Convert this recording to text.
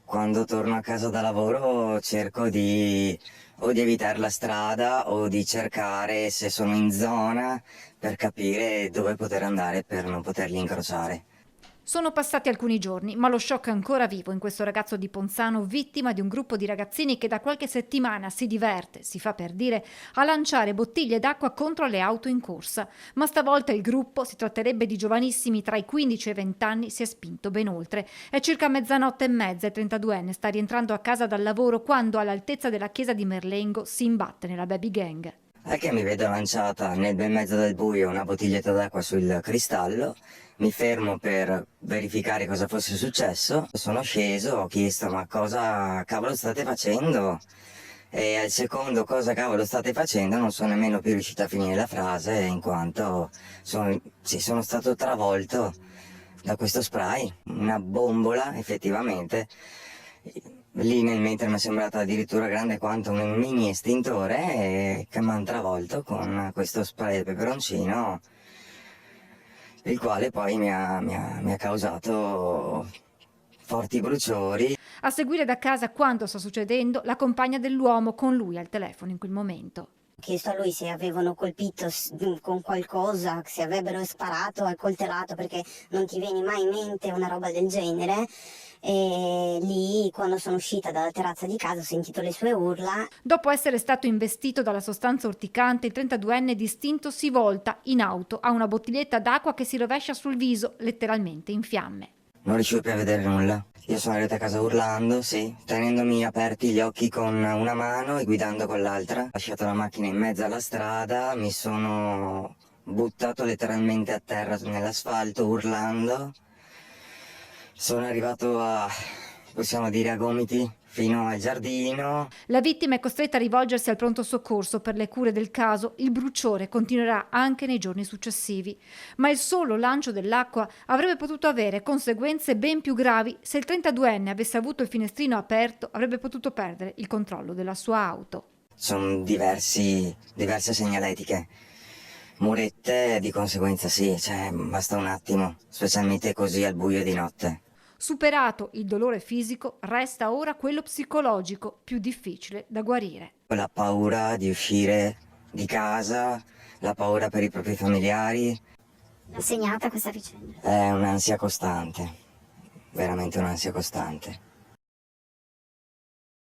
quando torno a casa da lavoro cerco di o di evitare la strada o di cercare se sono in zona per capire dove poter andare per non poterli incrociare. Sono passati alcuni giorni, ma lo shock è ancora vivo in questo ragazzo di Ponzano, vittima di un gruppo di ragazzini che da qualche settimana si diverte, si fa per dire, a lanciare bottiglie d'acqua contro le auto in corsa. Ma stavolta il gruppo, si tratterebbe di giovanissimi tra i 15 e i 20 anni, si è spinto ben oltre. È circa mezzanotte e mezza e il 32enne sta rientrando a casa dal lavoro quando, all'altezza della chiesa di Merlengo, si imbatte nella baby gang. È che mi vedo lanciata nel bel mezzo del buio una bottiglietta d'acqua sul cristallo, mi fermo per verificare cosa fosse successo, sono sceso, ho chiesto ma cosa cavolo state facendo? E al secondo cosa cavolo state facendo non sono nemmeno più riuscito a finire la frase in quanto sono stato travolto da questo spray, una bombola effettivamente. Lì nel mentre mi è sembrata addirittura grande quanto un mini estintore che mi ha travolto con questo spray del peperoncino, il quale poi mi ha causato forti bruciori. A seguire da casa quanto sta succedendo, la compagna dell'uomo con lui al telefono in quel momento. Ho chiesto a lui se avevano colpito con qualcosa, se avrebbero sparato, accoltellato, perché non ti viene mai in mente una roba del genere. E lì, quando sono uscita dalla terrazza di casa, ho sentito le sue urla. Dopo essere stato investito dalla sostanza urticante, il 32enne distinto si volta in auto a una bottiglietta d'acqua che si rovescia sul viso, letteralmente in fiamme. Non riuscivo più a vedere nulla. Io sono arrivato a casa urlando, sì, tenendomi aperti gli occhi con una mano e guidando con l'altra. Ho lasciato la macchina in mezzo alla strada, mi sono buttato letteralmente a terra nell'asfalto urlando. Sono arrivato a, possiamo dire, a gomiti fino al giardino. La vittima è costretta a rivolgersi al pronto soccorso per le cure del caso. Il bruciore continuerà anche nei giorni successivi. Ma il solo lancio dell'acqua avrebbe potuto avere conseguenze ben più gravi. Se il 32enne avesse avuto il finestrino aperto, avrebbe potuto perdere il controllo della sua auto. Sono diverse segnaletiche. Murette di conseguenza sì, cioè basta un attimo, specialmente così al buio di notte. Superato il dolore fisico, resta ora quello psicologico, più difficile da guarire. La paura di uscire di casa, la paura per i propri familiari. L'ha segnata questa vicenda? È un'ansia costante, veramente un'ansia costante.